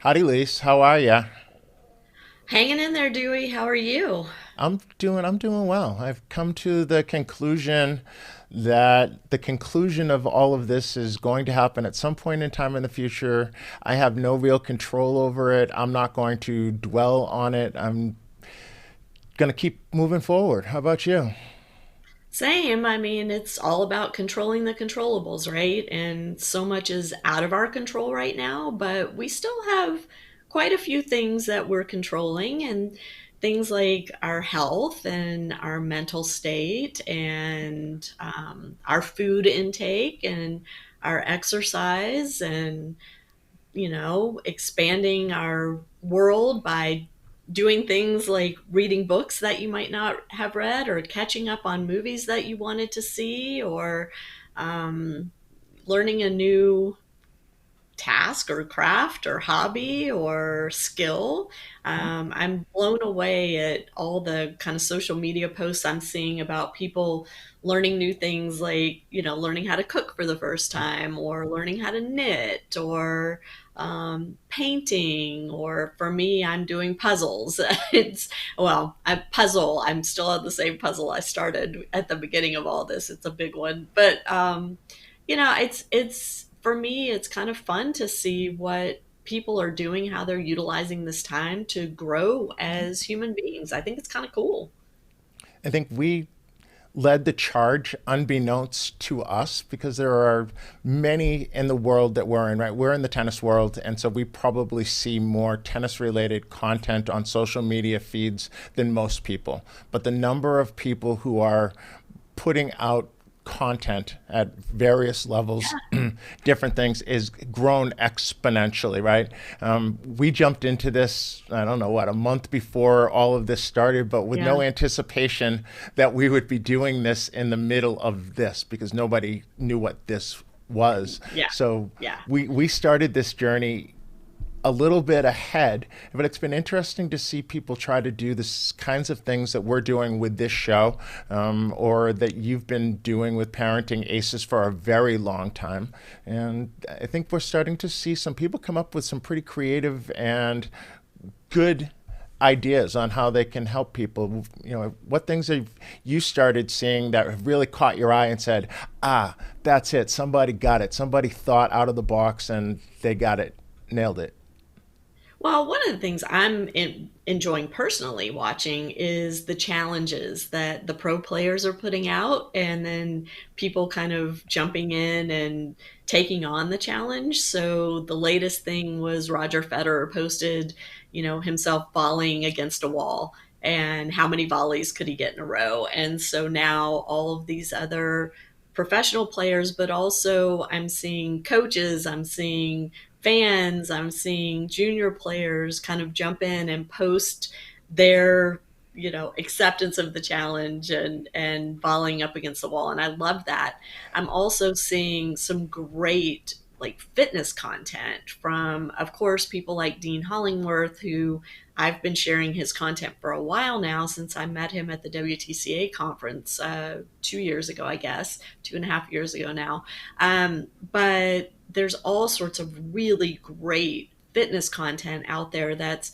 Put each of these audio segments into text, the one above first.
Howdy, Lise. How are ya? Hanging in there, Dewey. How are you? I'm doing well. I've come to the conclusion that the conclusion of all of this is going to happen at some point in time in the future. I have no real control over it. I'm not going to dwell on it. I'm going to keep moving forward. How about you? Same. I mean, it's all about controlling the controllables, right? And so much is out of our control right now, but we still have quite a few things that we're controlling, and things like our health and our mental state and our food intake and our exercise and expanding our world by doing things like reading books that you might not have read or catching up on movies that you wanted to see or um, learning a new task or craft or hobby or skill. I'm blown away at all the kind of social media posts I'm seeing about people learning new things like, learning how to cook for the first time or learning how to knit or painting. Or for me, I'm doing puzzles. I'm still on the same puzzle I started at the beginning of all this. It's a big one. But it's for me, it's kind of fun to see what people are doing, how they're utilizing this time to grow as human beings. I think it's kind of cool. I think we led the charge unbeknownst to us because there are many in the world that we're in, right? We're in the tennis world, and so we probably see more tennis related content on social media feeds than most people. But the number of people who are putting out content at various levels, different things, is grown exponentially, right? We jumped into this, I don't know what, a month before all of this started, but with Yeah. no anticipation that we would be doing this in the middle of this because nobody knew what this was. Yeah. So Yeah. we started this journey a little bit ahead, but it's been interesting to see people try to do the kinds of things that we're doing with this show, or that you've been doing with Parenting Aces for a very long time. And I think we're starting to see some people come up with some pretty creative and good ideas on how they can help people. What things have you started seeing that have really caught your eye and said, ah, that's it, somebody got it, somebody thought out of the box and they got it, nailed it? Well, one of the things enjoying personally watching is the challenges that the pro players are putting out, and then people kind of jumping in and taking on the challenge. So the latest thing was Roger Federer posted, himself volleying against a wall and how many volleys could he get in a row. And so now all of these other professional players, but also I'm seeing coaches, I'm seeing fans, I'm seeing junior players kind of jump in and post their acceptance of the challenge and volleying up against the wall, and I love that. I'm also seeing some great like fitness content from, of course, people like Dean Hollingworth, who I've been sharing his content for a while now since I met him at the WTCA conference 2 years ago, I guess, 2.5 years ago now. But there's all sorts of really great fitness content out there that's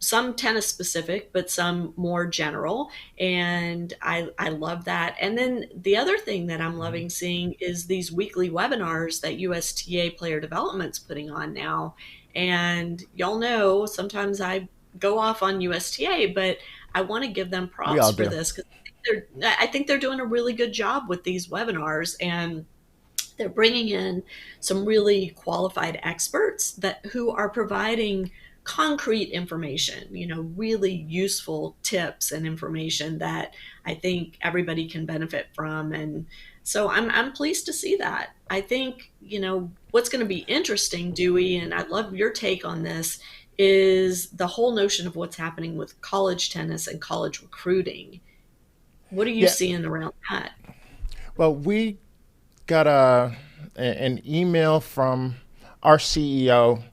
some tennis specific, but some more general. And I love that. And then the other thing that I'm loving seeing is these weekly webinars that USTA Player Development's putting on now. And y'all know sometimes I go off on USTA, but I want to give them We props all for do. this because I think they're doing a really good job with these webinars, and they're bringing in some really qualified experts that who are providing concrete information, really useful tips and information that I think everybody can benefit from. And so I'm pleased to see that. I think, what's going to be interesting, Dewey, and I'd love your take on this, is the whole notion of what's happening with college tennis and college recruiting. What are you Yeah. seeing around that? Well, we got an email from our CEO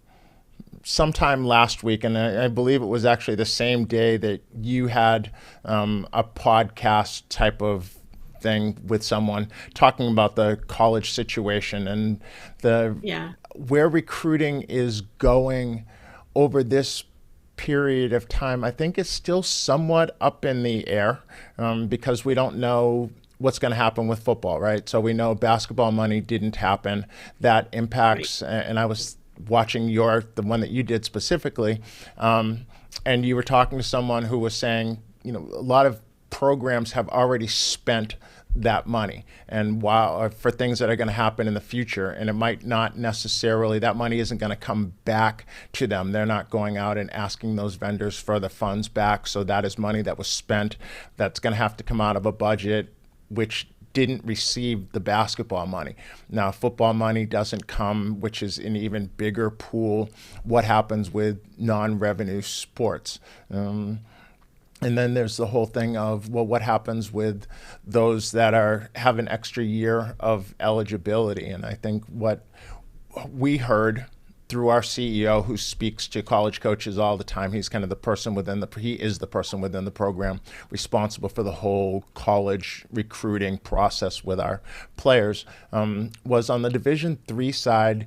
sometime last week, and I believe it was actually the same day that you had a podcast type of thing with someone talking about the college situation and the Yeah. where recruiting is going over this period of time, I think it's still somewhat up in the air, because we don't know what's going to happen with football, right? So we know basketball money didn't happen. That Right. impacts, and I was watching the one that you did specifically, and you were talking to someone who was saying, a lot of programs have already spent that money, and while for things that are going to happen in the future, and it might not necessarily, that money isn't going to come back to them. They're not going out and asking those vendors for the funds back. So that is money that was spent that's going to have to come out of a budget which didn't receive the basketball money. Now, football money doesn't come, which is an even bigger pool. What happens with non-revenue sports? And then there's the whole thing of, well, what happens with those that have an extra year of eligibility? And I think what we heard through our CEO, who speaks to college coaches all the time, he is the person within the program responsible for the whole college recruiting process with our players, was on the Division III side.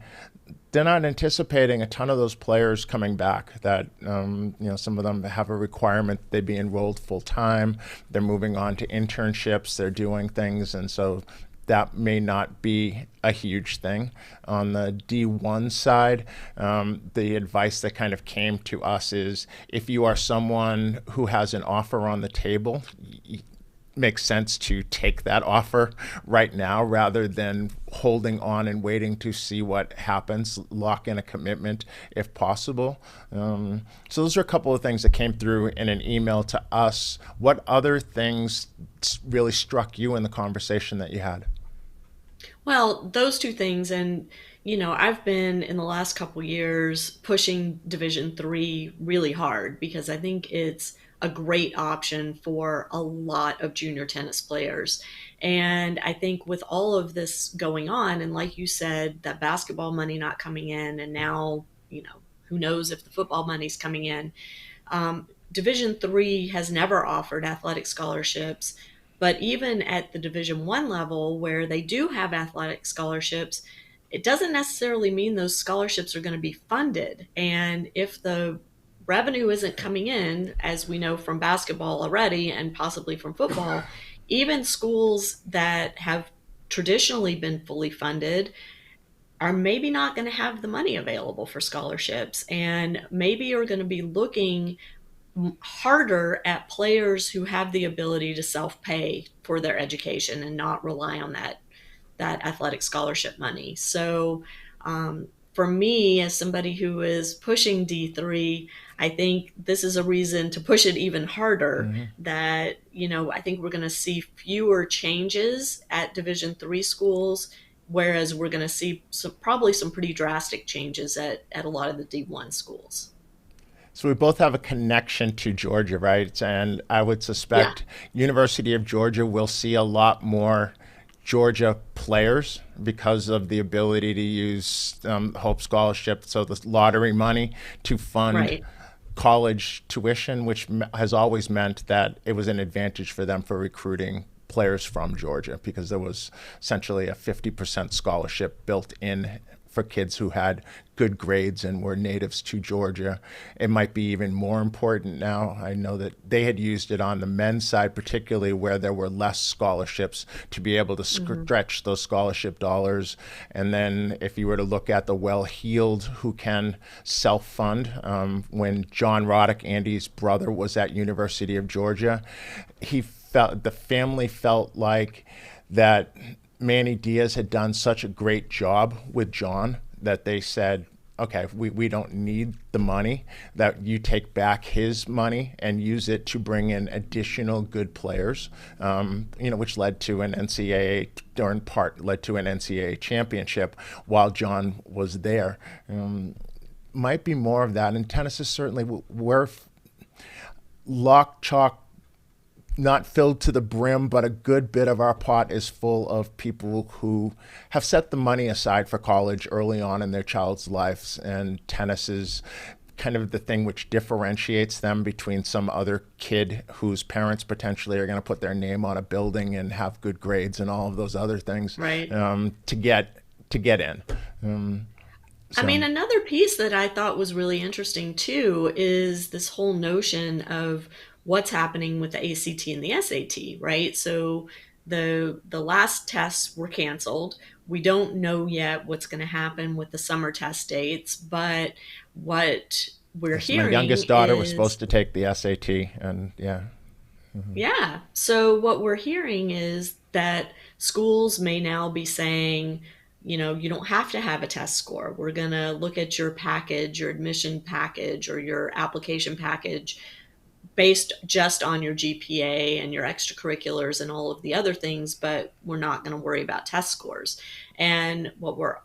They're not anticipating a ton of those players coming back. That some of them have a requirement they be enrolled full time. They're moving on to internships. They're doing things, and so that may not be a huge thing. On the D1 side, the advice that kind of came to us is, if you are someone who has an offer on the table, makes sense to take that offer right now rather than holding on and waiting to see what happens. Lock in a commitment if possible. So those are a couple of things that came through in an email to us. What other things really struck you in the conversation that you had? Well, those two things, and I've been in the last couple years pushing Division Three really hard because I think it's a great option for a lot of junior tennis players. And I think with all of this going on, and like you said, that basketball money not coming in, and now, who knows if the football money's coming in. Division Three has never offered athletic scholarships, but even at the Division One level, where they do have athletic scholarships, it doesn't necessarily mean those scholarships are going to be funded. And if the revenue isn't coming in, as we know from basketball already and possibly from football, even schools that have traditionally been fully funded are maybe not going to have the money available for scholarships, and maybe are going to be looking harder at players who have the ability to self-pay for their education and not rely on that athletic scholarship money. So for me, as somebody who is pushing D3, I think this is a reason to push it even harder. Mm-hmm. That, I think we're going to see fewer changes at Division III schools, whereas we're going to see probably some pretty drastic changes at a lot of the D1 schools. So we both have a connection to Georgia, right? And I would Yeah, suspect University of Georgia will see a lot more Georgia players because of the ability to use Hope Scholarship, so the lottery money, to fund right. college tuition, which has always meant that it was an advantage for them for recruiting players from Georgia, because there was essentially a 50% scholarship built in for kids who had good grades and were natives to Georgia. It might be even more important now. I know that they had used it on the men's side, particularly where there were less scholarships, to be able to Hmm. stretch those scholarship dollars. And then if you were to look at the well-heeled who can self-fund, when John Roddick, Andy's brother, was at University of Georgia, the family felt like that Manny Diaz had done such a great job with John that they said, okay, we don't need the money, that you take back his money and use it to bring in additional good players, which led to an NCAA, or in part led to an NCAA championship while John was there. Might be more of that. And tennis is certainly, we're lock, chalk, not filled to the brim, but a good bit of our pot is full of people who have set the money aside for college early on in their child's lives. And tennis is kind of the thing which differentiates them between some other kid whose parents potentially are going to put their name on a building and have good grades and all of those other things, Right. to get in. I So mean, another piece that I thought was really interesting too is this whole notion of what's happening with the ACT and the SAT, right? So the last tests were canceled. We don't know yet what's going to happen with the summer test dates, but what we're yes, my hearing youngest daughter was is supposed to take the SAT, and yeah. Hmm. yeah. So what we're hearing is that schools may now be saying, you don't have to have a test score. We're going to look at your package, your admission package, or your application package based just on your GPA and your extracurriculars and all of the other things, but we're not going to worry about test scores. And what we're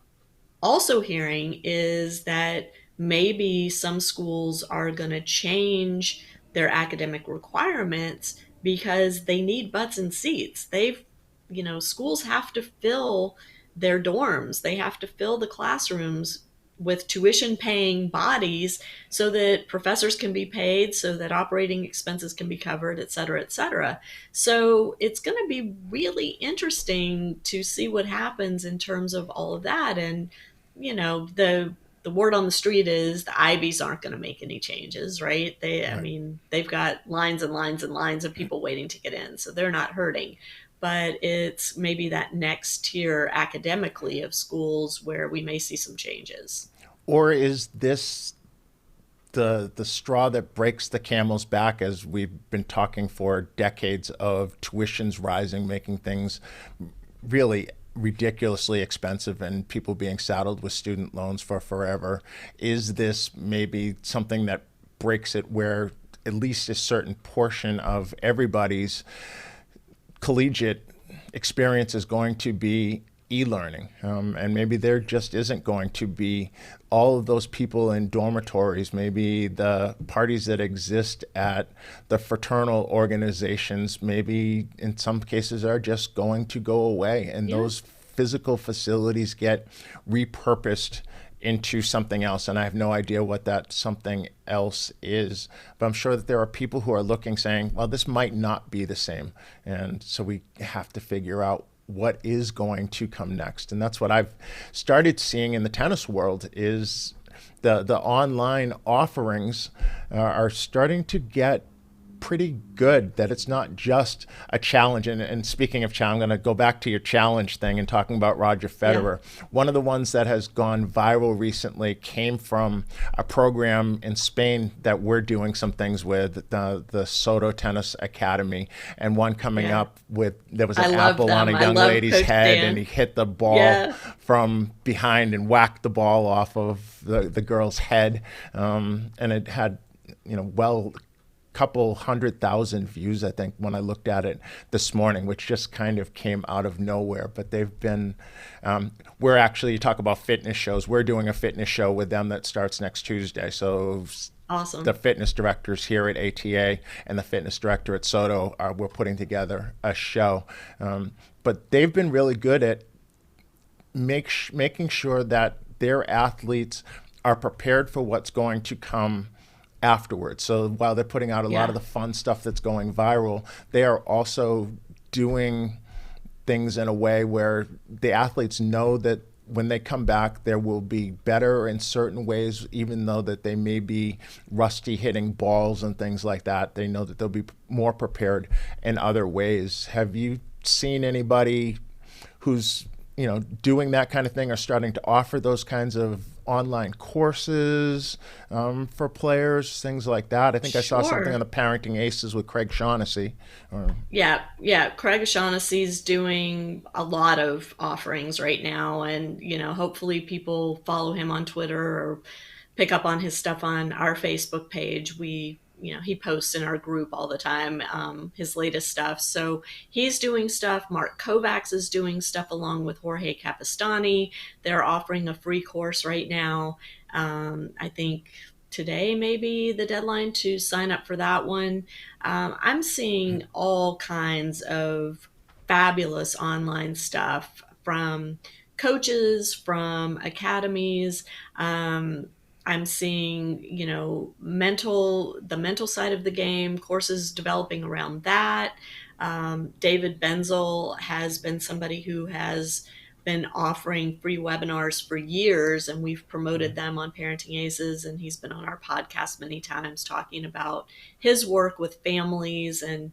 also hearing is that maybe some schools are going to change their academic requirements because they need butts and seats. Schools have to fill their dorms, they have to fill the classrooms with tuition paying bodies so that professors can be paid, so that operating expenses can be covered, et cetera, et cetera. So it's going to be really interesting to see what happens in terms of all of that. And the word on the street is the Ivies aren't going to make any changes, right? I Right. mean, they've got lines and lines and lines of people waiting to get in, so they're not hurting. But it's maybe that next tier academically of schools where we may see some changes. Or is this the straw that breaks the camel's back, as we've been talking for decades of tuitions rising, making things really ridiculously expensive and people being saddled with student loans for forever? Is this maybe something that breaks it where at least a certain portion of everybody's collegiate experience is going to be e-learning, and maybe there just isn't going to be all of those people in dormitories. Maybe the parties that exist at the fraternal organizations, maybe in some cases, are just going to go away, and Yeah. those physical facilities get repurposed into something else. And I have no idea what that something else is. But I'm sure that there are people who are looking, saying, well, this might not be the same. And so we have to figure out what is going to come next. And that's what I've started seeing in the tennis world is the online offerings are starting to get pretty good, that it's not just a challenge. And speaking of challenge, I'm going to go back to your challenge thing and talking about Roger Yeah. Federer. One of the ones that has gone viral recently came from a program in Spain that we're doing some things with, the Soto Tennis Academy, and one coming Yeah. up with, there was I an love apple on a them. I young love lady's Coach head, and Dan. he hit the ball Yeah. from behind and whacked the ball off of the girl's head. And it had, well, couple 100,000 views, I think, when I looked at it this morning, which just kind of came out of nowhere. But they've been, we're actually, you talk about fitness shows, we're doing a fitness show with them that starts next Tuesday. So the Awesome. fitness directors here at ATA and the fitness director at Soto we're putting together a show. But they've been really good at making sure that their athletes are prepared for what's going to come afterwards. So while they're putting out a lot of Yeah. the fun stuff that's going viral, they are also doing things in a way where the athletes know that when they come back, there will be better in certain ways, even though that they may be rusty hitting balls and things like that. They know that they'll be more prepared in other ways. Have you seen anybody who's doing that kind of thing, or starting to offer those kinds of online courses for players, things like that? I think I saw something on Sure. the Parenting Aces with Craig Shaughnessy. Or, Yeah, yeah. Craig O'Shaughnessy's doing a lot of offerings right now, and hopefully people follow him on Twitter or pick up on his stuff on our Facebook page. He posts in our group all the time, his latest stuff. So he's doing stuff. Mark Kovacs is doing stuff along with Jorge Capistani. They're offering a free course right now. I think today maybe the deadline to sign up for that one. I'm seeing all kinds of fabulous online stuff from coaches, from academies. Um, I'm seeing, the mental side of the game, courses developing around that. David Benzel has been somebody who has been offering free webinars for years, and we've promoted them on Parenting Aces, and he's been on our podcast many times talking about his work with families and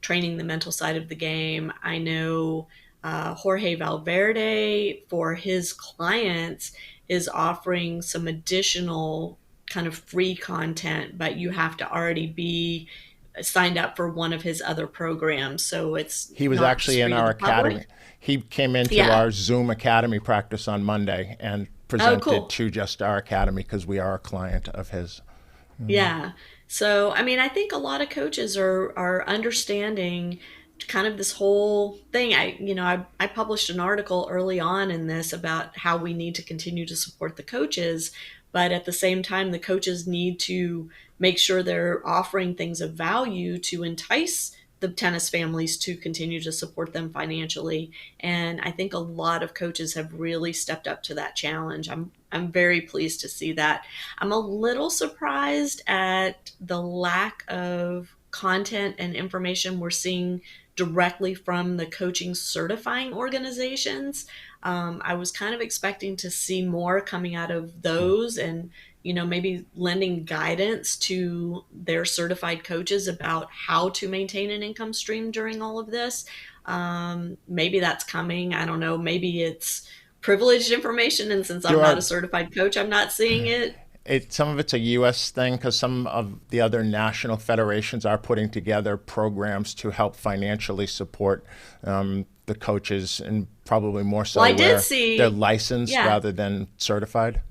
training the mental side of the game. I know Jorge Valverde, for his clients, is offering some additional kind of free content, but you have to already be signed up for one of his other programs. So it's He was not just actually in free to our the academy. public. He came into Yeah. our Zoom Academy practice on Monday and Oh, presented cool. to just our academy because we are a client of his. Yeah. So, I mean, I think a lot of coaches are understanding kind of this whole thing. I published an article early on in this about how we need to continue to support the coaches, but at the same time, the coaches need to make sure they're offering things of value to entice the tennis families to continue to support them financially. And I think a lot of coaches have really stepped up to that challenge. I'm very pleased to see that. I'm a little surprised at the lack of content and information we're seeing directly from the coaching certifying organizations. I was kind of expecting to see more coming out of those, and maybe lending guidance to their certified coaches about how to maintain an income stream during all of this. Maybe that's coming. I don't know. Maybe it's privileged information, and since I'm There not are a certified coach, I'm not seeing it. some of it's a U.S. thing because some of the other national federations are putting together programs to help financially support the coaches, and probably more Well, so I did where they're see, licensed yeah, rather than certified.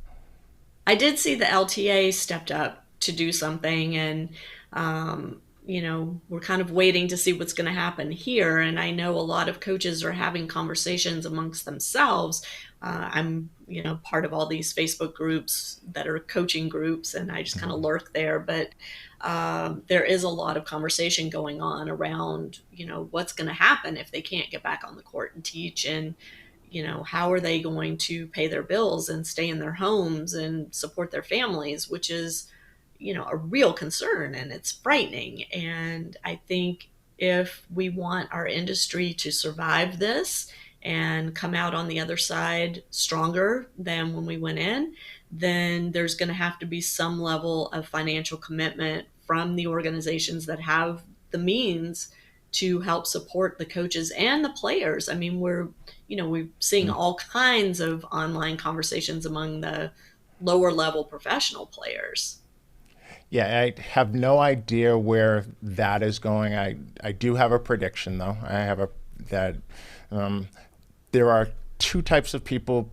I did see the LTA stepped up to do something, and we're kind of waiting to see what's going to happen here. And I know a lot of coaches are having conversations amongst themselves. I'm, part of all these Facebook groups that are coaching groups, and I just kind of lurk there. But there is a lot of conversation going on around, what's going to happen if they can't get back on the court and teach, and how are they going to pay their bills and stay in their homes and support their families, which is, a real concern, and it's frightening. And I think if we want our industry to survive this and come out on the other side stronger than when we went in, then there's going to have to be some level of financial commitment from the organizations that have the means to help support the coaches and the players. I mean, we're seeing all kinds of online conversations among the lower level professional players. Yeah, I have no idea where that is going. I do have a prediction though. I have a that um, there are two types of people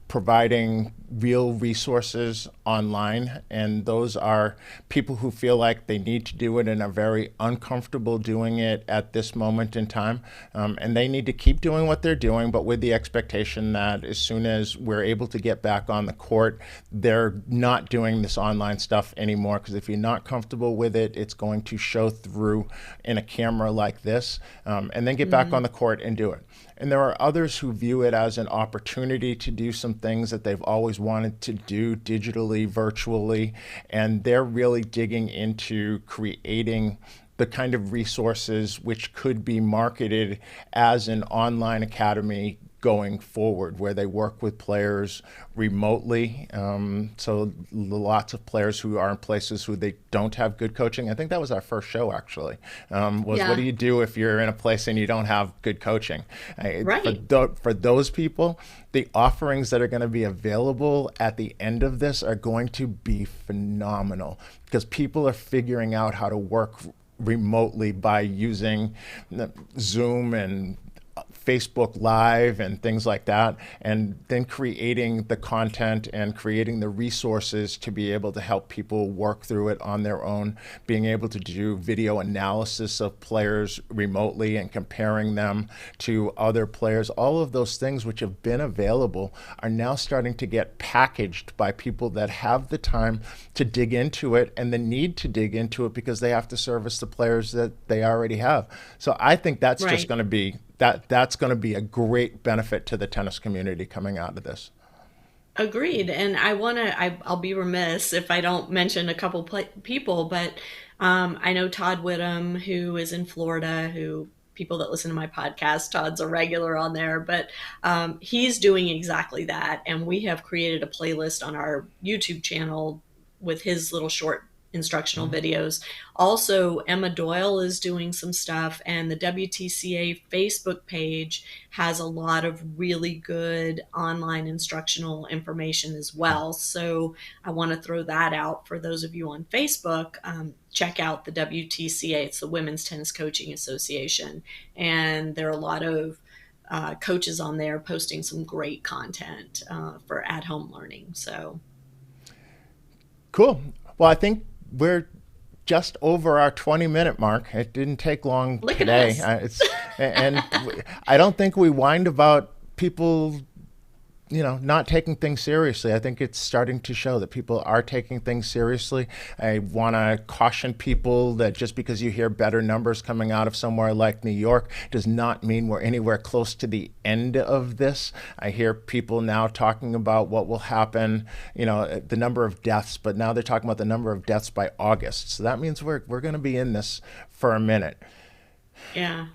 providing real resources online, and those are people who feel like they need to do it and are very uncomfortable doing it at this moment in time, and they need to keep doing what they're doing, but with the expectation that as soon as we're able to get back on the court, they're not doing this online stuff anymore, because if you're not comfortable with it, it's going to show through in a camera like this, and then get back on the court and do it. And there are others who view it as an opportunity to do some things that they've always wanted to do digitally, virtually, and they're really digging into creating the kind of resources which could be marketed as an online academy going forward, where they work with players remotely. So lots of players who are in places who they don't have good coaching. I think that was our first show actually, was what do Yeah, you do if you're in a place and you don't have good coaching? right. For those people, the offerings that are going to be available at the end of this are going to be phenomenal, because people are figuring out how to work remotely by using Zoom and Facebook Live and things like that, and then creating the content and creating the resources to be able to help people work through it on their own, being able to do video analysis of players remotely and comparing them to other players. All of those things which have been available are now starting to get packaged by people that have the time to dig into it and the need to dig into it because they have to service the players that they already have. So I think that's just Right. going to be that's going to be a great benefit to the tennis community coming out of this. Agreed. And I'll be remiss if I don't mention a couple people, but I know Todd Whittam, who is in Florida, who people that listen to my podcast, Todd's a regular on there, but he's doing exactly that. And we have created a playlist on our YouTube channel with his little short instructional videos. Also, Emma Doyle is doing some stuff, and the WTCA Facebook page has a lot of really good online instructional information as well. So I want to throw that out for those of you on Facebook. Check out the WTCA, it's the Women's Tennis Coaching Association, and there are a lot of coaches on there posting some great content for at-home learning. So cool. Well, I think we're just over our 20-minute mark. It didn't take long look today. at us. And I don't think we whined about people, not taking things seriously. I think it's starting to show that people are taking things seriously. I want to caution people that just because you hear better numbers coming out of somewhere like New York does not mean we're anywhere close to the end of this. I hear people now talking about what will happen, the number of deaths, but now they're talking about the number of deaths by August. So that means we're going to be in this for a minute. Yeah.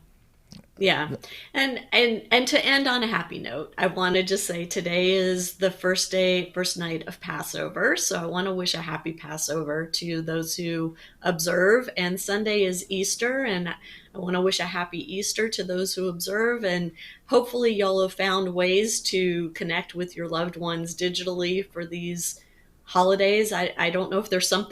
Yeah. And to end on a happy note, I want to just say today is the first night of Passover. So I want to wish a happy Passover to those who observe. And Sunday is Easter. And I want to wish a happy Easter to those who observe. And hopefully y'all have found ways to connect with your loved ones digitally for these holidays. I don't know if there's some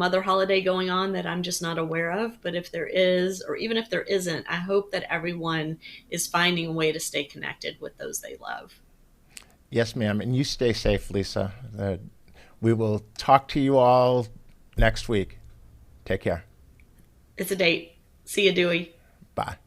other holiday going on that I'm just not aware of, but if there is, or even if there isn't, I hope that everyone is finding a way to stay connected with those they love. Yes, ma'am. And you stay safe, Lisa. We will talk to you all next week. Take care. It's a date. See you, Dewey. Bye.